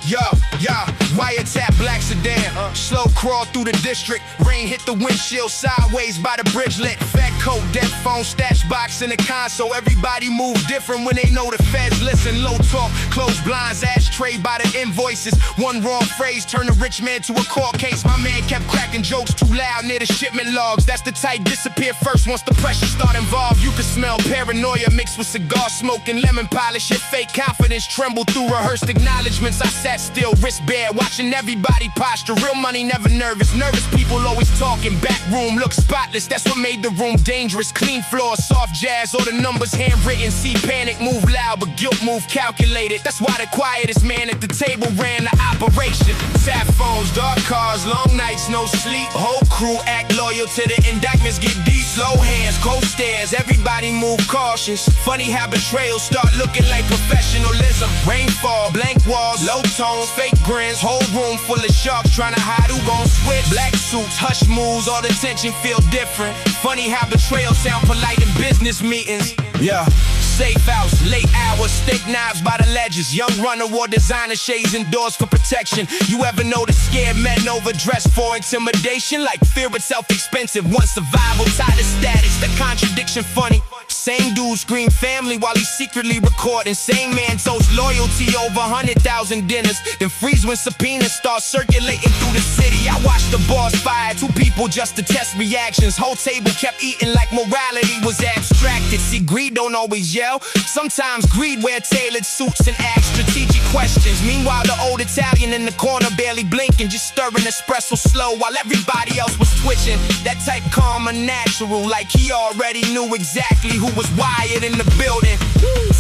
Yeah, yeah, wiretap black sedan, slow crawl through the district. Rain hit the windshield sideways by the bridgelet. Fed coat, dead phone, stash box in the console. Everybody move different when they know the feds listen. Low talk, closed blinds, ashtray by the invoices. One wrong phrase turned a rich man to a court case. My man kept cracking jokes too loud near the shipment logs. That's the type disappear first once the pressure start involved. You can smell paranoia mixed with cigar smoke and lemon polish. Your fake confidence tremble through rehearsed acknowledgments. I sat still, wrist bare, watching everybody posture. Real money never nervous. Nervous people always talking. Back room look spotless. That's what made the room dangerous. Clean floor, soft jazz, all the numbers handwritten. See panic move loud, but guilt move calculated. That's why the quietest man at the table ran the operation. Tap phones, dark cars, long nights, no sleep. Whole crew act loyal to the indictments. Get deep, slow hands, cold stares. Everybody move cautious. Funny how betrayal start looking like professionalism. Rainfall, blank walls, low tones, fake grins. Whole room full of sharks trying to hide who gon' switch. Black suits, hush moves, all the tension feel different. Funny how betrayal sound polite in business meetings. Yeah. Safe house, late hours, steak knives by the ledges. Young runner wore designer shades indoors for protection. You ever notice scared men overdressed for intimidation? Like fear itself expensive, once survival tied to status. The contradiction funny. Same dude scream family while he's secretly recording. Same man toast loyalty over 100,000 dinners. Then freeze when subpoenas start circulating through the city. I watched the boss fire 2 people just to test reactions. Whole table kept eating like morality was abstracted. See, greed don't always yell. Sometimes greed wear tailored suits and ask strategic questions. Meanwhile, the old Italian in the corner barely blinking, just stirring espresso slow while everybody else was twitching. That type calm and natural, like he already knew exactly who was wired in the building.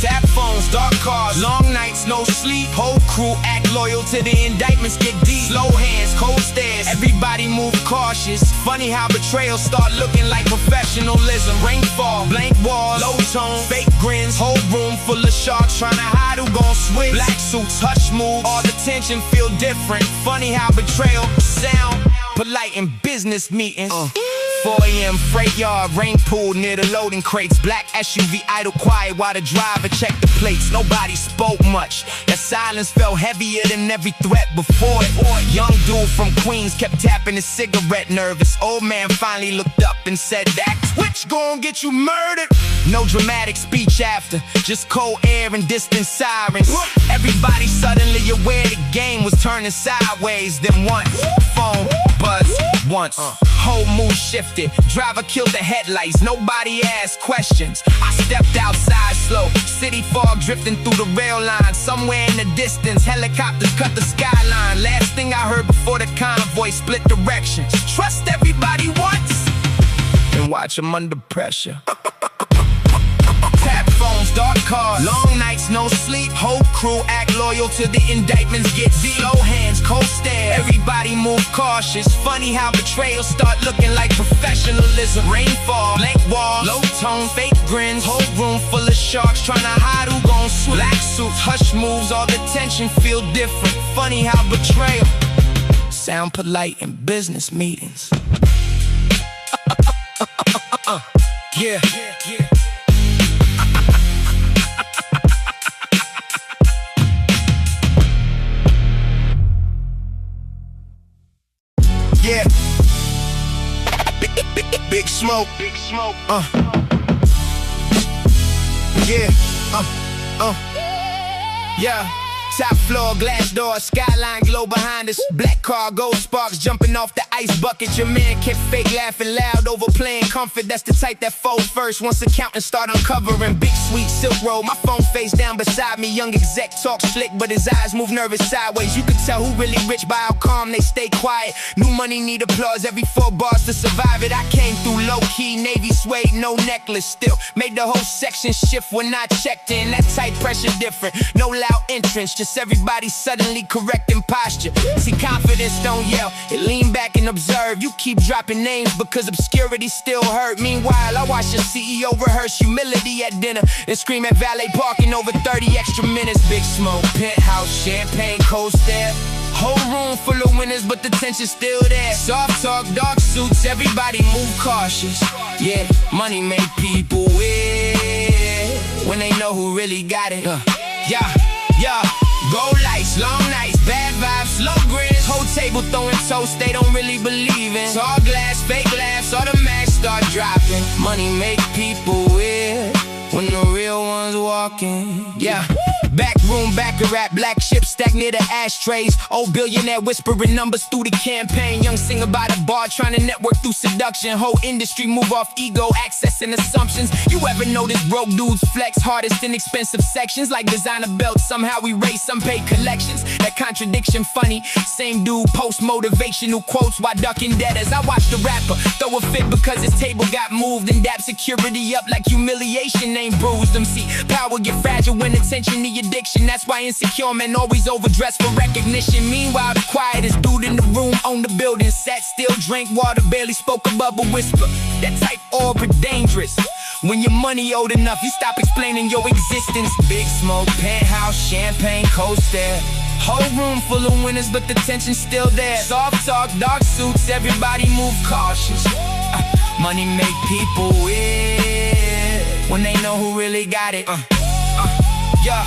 Tap phones, dark cars, long nights, no sleep. Whole crew act loyal to the indictments, get deep. Slow hands, cold stares, everybody move cautious. Funny how betrayal start looking like professionalism. Rainfall, blank walls, low tone, fake grins. Whole room full of sharks trying to hide who gon' switch. Black suits, hush moves, all the tension feel different. Funny how betrayal sound polite in business meetings. 4 a.m. freight yard, rain pool near the loading crates. Black SUV idle quiet while the driver checked the plates. Nobody spoke much. That silence felt heavier than every threat before it. Young dude from Queens kept tapping his cigarette, nervous. Old man finally looked up and said, "That twitch gon' get you murdered." No dramatic speech after, just cold air and distant sirens. Everybody suddenly aware the game was turning sideways. Then one phone buzz once. Whole mood shifted. Driver killed the headlights. Nobody asked questions. I stepped outside slow. City fog drifting through the rail line. Somewhere in the distance, helicopters cut the skyline. Last thing I heard before the convoy split directions. Trust everybody once and watch them under pressure. Tap phones, dark cars, long nights, no sleep. Whole crew act loyal to the indictments, get deep. Slow hands, cold stare, everybody move cautious. Funny how betrayal start looking like professionalism. Rainfall, blank walls, low tone, fake grins. Whole room full of sharks trying to hide who gon' swim. Black suits, hush moves, all the tension feel different. Funny how betrayal sound polite in business meetings. Yeah. Yeah. Big smoke. Yeah. Yeah. Top floor, glass door, skyline glow behind us. Black car, gold sparks jumping off the ice bucket. Your man kept fake laughing loud, overplaying comfort. That's the type that fold first once accountants start uncovering. Big sweet silk road, my phone face down beside me. Young exec talk slick, but his eyes move nervous sideways. You can tell who really rich by how calm they stay quiet. New money need applause every 4 bars to survive it. I came through low-key, navy suede, no necklace. Still made the whole section shift when I checked in. That tight pressure different, no loud entrance, just everybody suddenly correcting posture. See, confidence don't yell, it lean back and observe. You keep dropping names because obscurity still hurt. Meanwhile, I watch your CEO rehearse humility at dinner and scream at valet parking over 30 extra minutes. Big smoke, penthouse, champagne, cold stare. Whole room full of winners, but the tension's still there. Soft talk, dark suits, everybody move cautious. Yeah, money make people weird when they know who really got it. Yeah, gold lights, long nights, bad vibes, slow grins. Whole table throwing toast they don't really believe in. Tall glass, fake laughs, all the masks start dropping. Money make people weird when the real ones walking. Yeah. Back room, back of rap, black chips stacked near the ashtrays. Old billionaire whispering numbers through the campaign. Young singer by the bar trying to network through seduction. Whole industry move off ego, access and assumptions. You ever notice broke dudes flex hardest in expensive sections? Like designer belts, somehow we raise some paid collections. That contradiction funny. Same dude post motivational quotes while ducking debtors. I watched the rapper throw a fit because his table got moved and dap security up like humiliation ain't bruised them. See, power get fragile when attention to your addiction. That's why insecure men always overdress for recognition. Meanwhile, the quietest dude in the room owned the building. Sat still, drank water, barely spoke above a whisper. That type aura dangerous. When your money old enough, you stop explaining your existence. Big smoke, penthouse, champagne, coaster. Whole room full of winners, but the tension's still there. Soft talk, dark suits, everybody move cautious. Money make people weird when they know who really got it. Yeah.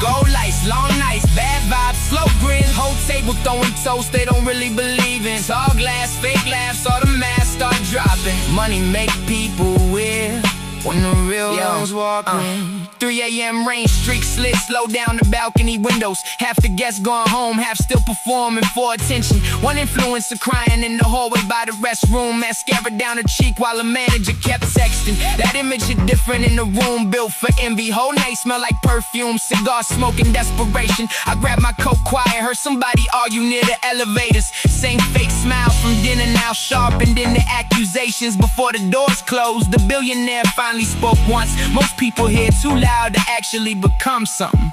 Gold lights, long nights, bad vibes, slow grins. Whole table throwing toast they don't really believe in. Tall glass, fake laughs, all the masks start dropping. Money make people weird when the real ones walking. 3 a.m. rain streak slit, slow down the balcony windows. Half the guests gone home, half still performing for attention. One influencer crying in the hallway by the restroom. Mascara down her cheek while the manager kept texting. That image is different in the room, built for envy. Whole night smell like perfume, cigar smoking desperation. I grabbed my coat quiet, heard somebody argue near the elevators. Same fake smile from dinner now sharpened in the accusations. Before the doors closed, the billionaire finally spoke once. Most people here too loud to actually become something.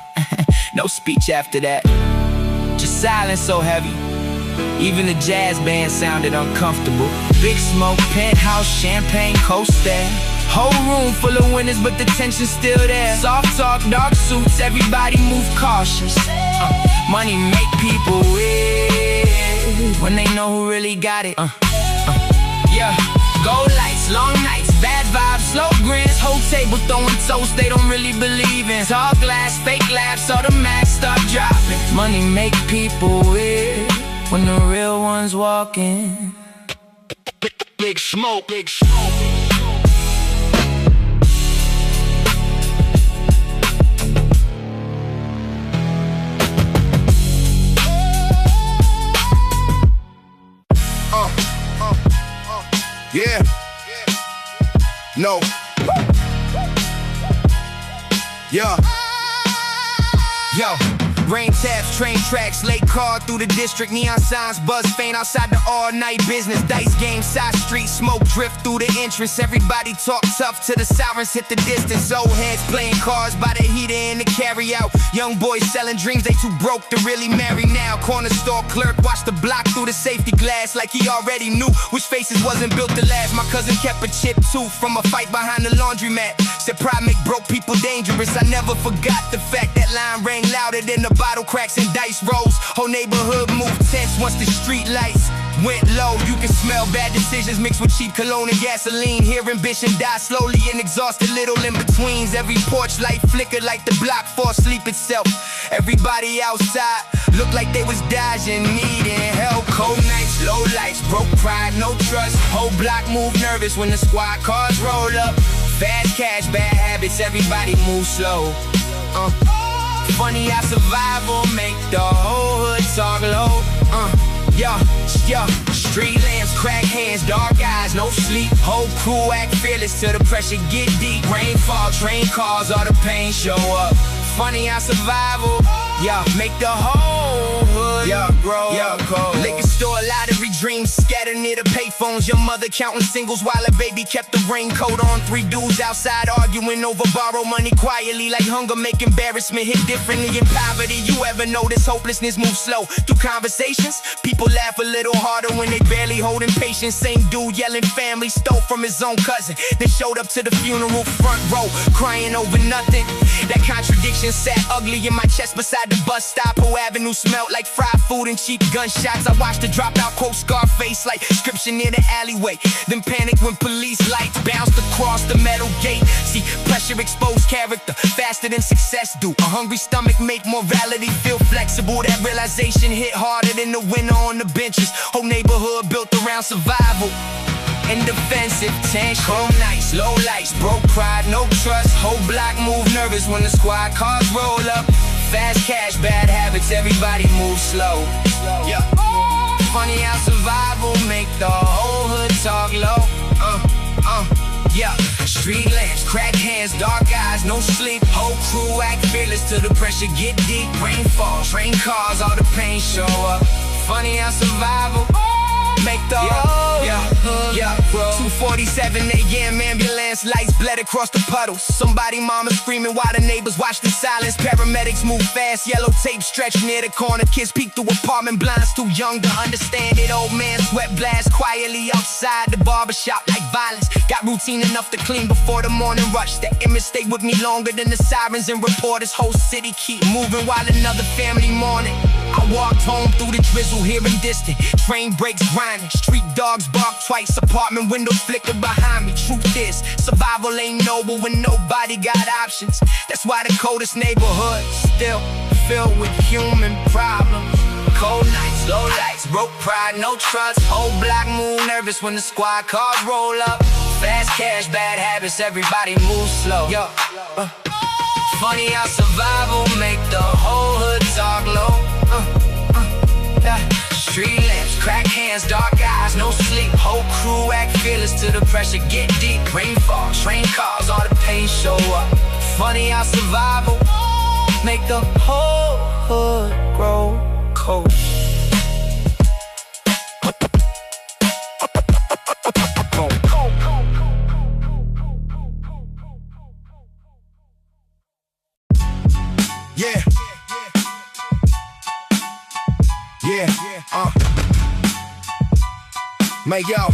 No speech after that, just silence so heavy. Even the jazz band sounded uncomfortable. Big smoke, penthouse, champagne, coaster. Whole room full of winners, but the tension's still there. Soft talk, dark suits, everybody move cautious. Money make people weird when they know who really got it. Yeah. Gold lights, long nights, bad vibes, slow grins. Whole table throwing toast they don't really believe in. Tall glass, fake laughs, all the masks start dropping. Money make people weird when the real ones walking. Big smoke, big smoke. Yeah. No. Yeah. Yo. Rain taps, train tracks, late car through the district. Neon signs, buzz faint outside the all-night business. Dice game, side street, smoke drift through the entrance. Everybody talk tough till the sirens hit the distance. Old heads playing cards by the heater in the carry-out. Young boys selling dreams, they too broke to really marry now. Corner store clerk watched the block through the safety glass like he already knew which faces wasn't built to last. My cousin kept a chipped tooth from a fight behind the laundromat. Said pride make broke people dangerous. I never forgot the fact that line rang louder than the bottle cracks and dice rolls. Whole neighborhood moved tense once the street lights went low. You can smell bad decisions mixed with cheap cologne and gasoline. Hear ambition die slowly and exhausted little in-betweens. Every porch light flickered like the block for sleep itself. Everybody outside looked like they was dodging, needing help. Cold nights, low lights, broke pride, no trust. Whole block moved nervous when the squad cars roll up. Fast cash, bad habits, everybody move slow. Funny how survival make the whole hood talk low. Yeah. Street lamps, crack hands, dark eyes, no sleep. Whole crew act fearless till the pressure get deep. Rainfall, train cars, all the pain show up. Funny how survival, make the whole hood grow up cold. Liquor store, lottery dreams scattered near the payphones. Your mother counting singles while her baby kept the raincoat on. 3 dudes outside arguing over borrowed money quietly, like hunger make embarrassment hit differently in poverty. You ever notice hopelessness move slow through conversations? People laugh a little harder when they barely holding patience. Same dude yelling family stole from his own cousin, then showed up to the funeral front row crying over nothing. That contradiction sat ugly in my chest beside the bus stop. Whole avenue smelled like fried food and cheap gunshots. I watched the dropout quote Scarface like scripture near the alleyway, then panicked when police lights bounced across the metal gate. See, pressure exposed character faster than success do. A hungry stomach make morality feel flexible. That realization hit harder than the winter on the benches. Whole neighborhood built around survival and defensive tension. Cold nights, low lights, broke pride, no trust. Whole block move nervous when the squad cars roll up. Fast cash, bad habits, everybody move slow. Yeah. Funny how survival make the whole hood talk low. Yeah. Street lamps, cracked hands, dark eyes, no sleep. Whole crew act fearless till the pressure get deep. Rain falls, train cars, all the pain show up. Funny how survival make the whole hood 2:47 a.m. ambulance lights bled across the puddles. Somebody mama screaming while the neighbors watched in silence. Paramedics move fast, yellow tape stretched near the corner. Kids peek through apartment blinds, too young to understand it. Old man sweat blast quietly outside the barbershop like violence. Got routine enough to clean before the morning rush. The image stayed with me longer than the sirens and reporters. Whole city keep moving while another family mourning. I walked home through the drizzle, hearing distant train brakes grinding. Street dogs bark twice, apartment windows flickered behind me. Truth is, survival ain't noble when nobody got options. That's why the coldest neighborhood still filled with human problems. Cold nights, low lights, broke pride, no trust. Whole block move nervous when the squad cars roll up. Fast cash, bad habits, everybody move slow. Yo, funny how survival make the whole hood talk low. Street lamps, cracked hands, dark eyes, no sleep. Whole crew act fearless till the pressure get deep. Rain falls, train cars, all the pain show up. Funny how survival make the whole hood grow cold. Yeah. Man, yo,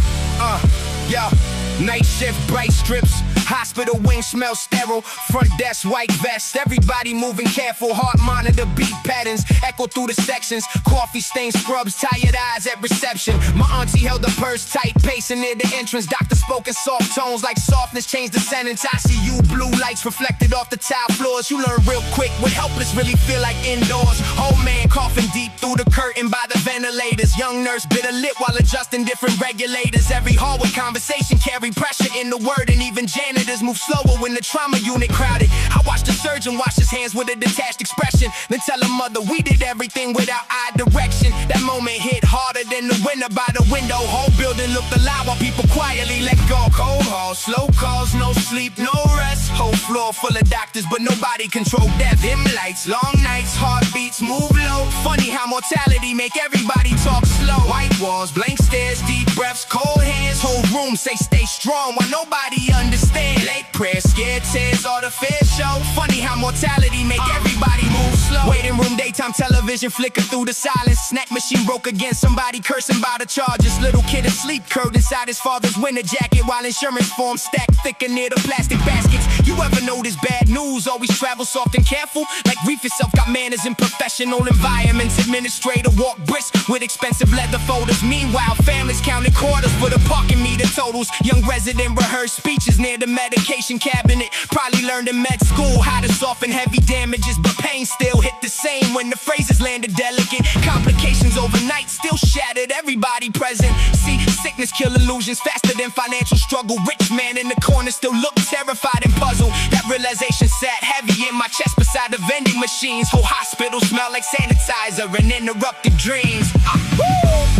night shift, bright strips. Hospital wing smell sterile. Front desk, white vest. Everybody moving careful. Heart monitor, beat patterns echo through the sections. Coffee stain scrubs, tired eyes at reception. My auntie held the purse tight, pacing near the entrance. Doctor spoke in soft tones like softness changed the sentence. I see you, blue lights reflected off the tile floors. You learn real quick what helpless really feel like indoors. Old man coughing deep through the curtain by the ventilators. Young nurse bit a lip while adjusting different regulators. Every hallway conversation carry pressure in the word, and even janitors move slower when the trauma unit crowded. I watched the surgeon wash his hands with a detached expression, then tell her mother we did everything without eye direction. That moment hit harder than the winter by the window. Whole building looked alive while people quietly let go. Cold halls, slow calls, no sleep, no rest. Whole floor full of doctors, but nobody controlled death. Dim lights, long nights, heartbeats move low. Funny how mortality make everybody talk slow. White walls, blank stares, deep breaths, cold hands. Whole room say stay strong while nobody understands. Late prayers, scared tears, all the fear show. Funny how mortality make everybody move slow. Waiting room, daytime television flicker through the silence. Snack machine broke again, somebody cursing by the charges. Little kid asleep, curled inside his father's winter jacket, while insurance forms stacked thicker near the plastic baskets. You ever notice bad news always travel soft and careful? Like reef itself got manners in professional environments. Administrator walk brisk with expensive leather folders. Meanwhile, families counted quarters for the parking meter totals. Young resident rehearsed speeches near the medication cabinet. Probably learned in med school how to soften heavy damages, but pain still hit the same when the phrases landed delicate. Complications overnight still shattered everybody present. See, sickness kill illusions faster than financial struggle. Rich man in the corner still looked terrified and puzzled. That realization sat heavy in my chest beside the vending machines. Whole hospitals smell like sanitizer and interrupted dreams.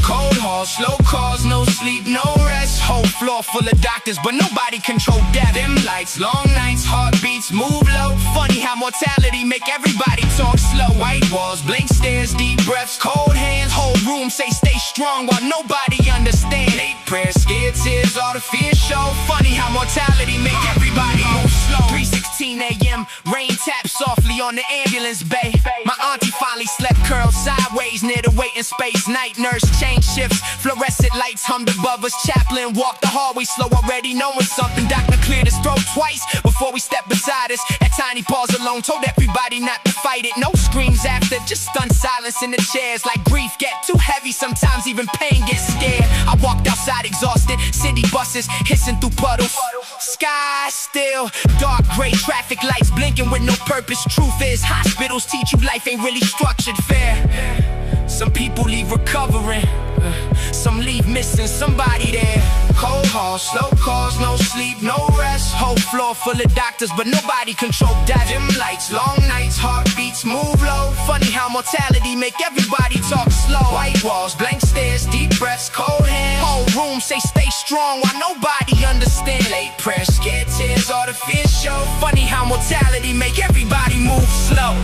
Cold halls, slow calls, no sleep, no rest. Whole floor full of doctors, but nobody control death. Dim lights, long nights, heartbeats move low. Funny how mortality make everybody talk slow. White walls, blank stares, deep breaths, cold hands. Whole room say stay strong while nobody understand. Late prayers, scared tears, all the fear show. Funny how mortality make everybody move slow. 3:16 a.m., rain taps softly on the ambulance bay. My auntie finally slept curled sideways near the waiting space. Night nurse changed shifts, fluorescent lights hummed above us. Chaplain walked the hallway slow, already knowing something. Doctor cleared his throat twice before we stepped beside us. That tiny pause alone told everybody not to fight it. No screams after, just stunned silence in the chairs. Like grief get too heavy, sometimes even pain gets scared. I walked outside exhausted, city buses hissing through puddles. Sky still, dark gray traffic lights blinking with no purpose. Truth is, hospitals teach you life ain't really structured fair. Some people leave recovering, some leave missing somebody there. Cold halls, slow calls, no sleep, no rest. Whole floor full of doctors, but nobody control death. Dim lights, long nights, heartbeats move low. Funny how mortality make everybody talk slow. White walls, blank stares, deep breaths, cold hands. Whole room say stay strong while nobody understand. Late prayers, scared tears, all the fear show. Funny how mortality make everybody move slow.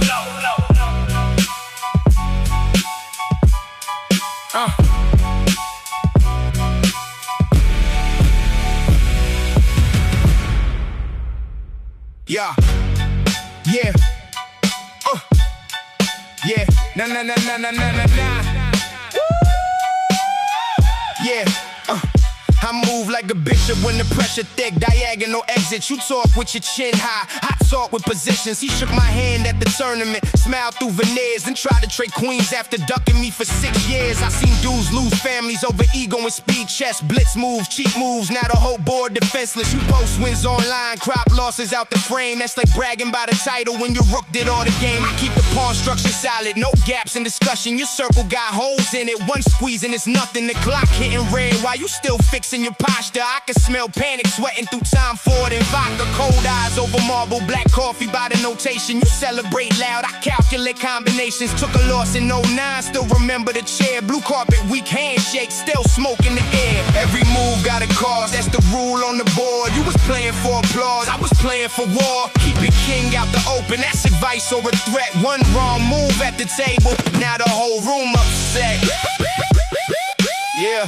Yeah. Yeah. Yeah. Nah, nah, nah, nah, nah, nah, nah, nah. Yeah. I move like a bishop when the pressure thick. Diagonal exit, you talk with your chin high. I talk with positions. He shook my hand at the tournament, smiled through veneers, and tried to trade queens after ducking me for 6 years. I seen dudes lose families over ego and speed chess. Blitz moves, cheap moves, now the whole board defenseless. You post wins online, crop losses out the frame. That's like bragging by the title when your rook did all the game. I keep the pawn structure solid, no gaps in discussion. Your circle got holes in it, one squeeze and it's nothing. The clock hitting red while you still fixing your posture. I can smell panic sweating through time forward and vodka. Cold eyes over marble, black coffee by the notation. You celebrate loud, I calculate combinations. Took a loss in '09, still remember the chair. Blue carpet, weak handshake, still smoke in the air. Every move got a cause, that's the rule on the board. You was playing for applause, I was playing for war. Keep your king out the open, that's advice or a threat. One wrong move at the table, now the whole room upset. Yeah.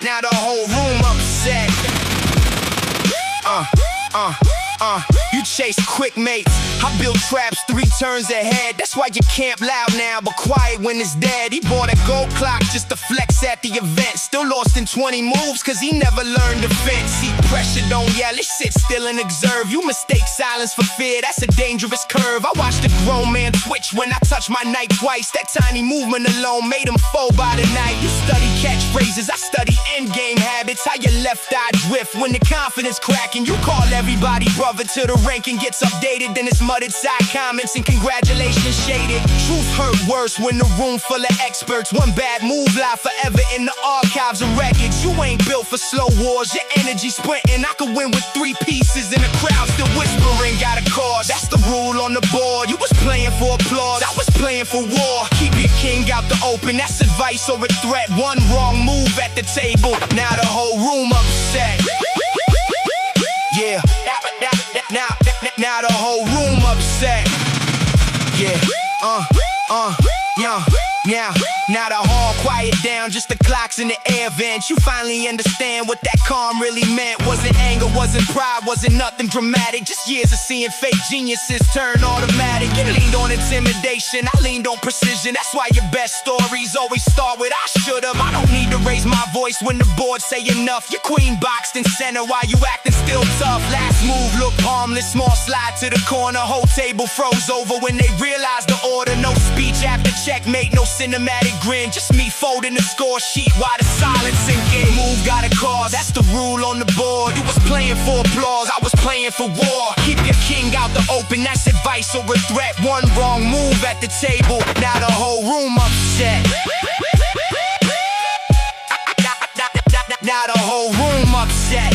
Now the whole room upset. You chase quick mates, I build traps 3 turns ahead. That's why you camp loud now, but quiet when it's dead. He bought a gold clock just to flex at the event. Still lost in 20 moves, cause he never learned defense. See, pressure don't yell, it sit still and observe. You mistake silence for fear, that's a dangerous curve. I watched a grown man twitch when I touched my knife twice. That tiny movement alone made him fold by the night. You study catchphrases, I study endgame habits. How your left eye drift when the confidence cracking. You call everybody brother till the ranking gets updated. Then it's mudded side comments and congratulations shaded. Truth hurt worse when the room full of experts. One bad move lie forever in the archives of records. You ain't built for slow wars, your energy sprinting. I could win with 3 pieces and the crowd still whispering. Got a cause, that's the rule on the board. You was playing for applause, I was playing for war. Keep your king out the open, that's advice or a threat. One wrong move at the table, now the whole room upset. Yeah, now the whole room upset. Yeah, now the hall quiet down, just the clocks in the air vents. You finally understand what that calm really meant. Wasn't anger, wasn't pride, wasn't nothing dramatic. Just years of seeing fake geniuses turn automatic. You leaned on intimidation, I leaned on precision. That's why your best stories always start with I should've. I don't need to raise my voice when the board say enough. Your queen boxed in center while you acting still tough. Last move looked harmless, small slide to the corner. Whole table froze over when they realized the order. No speech after checkmate, no cinematic grin. Just me folding the score sheet while the silence sink in. Move got a cause, that's the rule on the board. You was playing for applause, I was playing for war. Keep your king out the open, that's advice or a threat. One wrong move at the table, now the whole room upset. Now the whole room upset.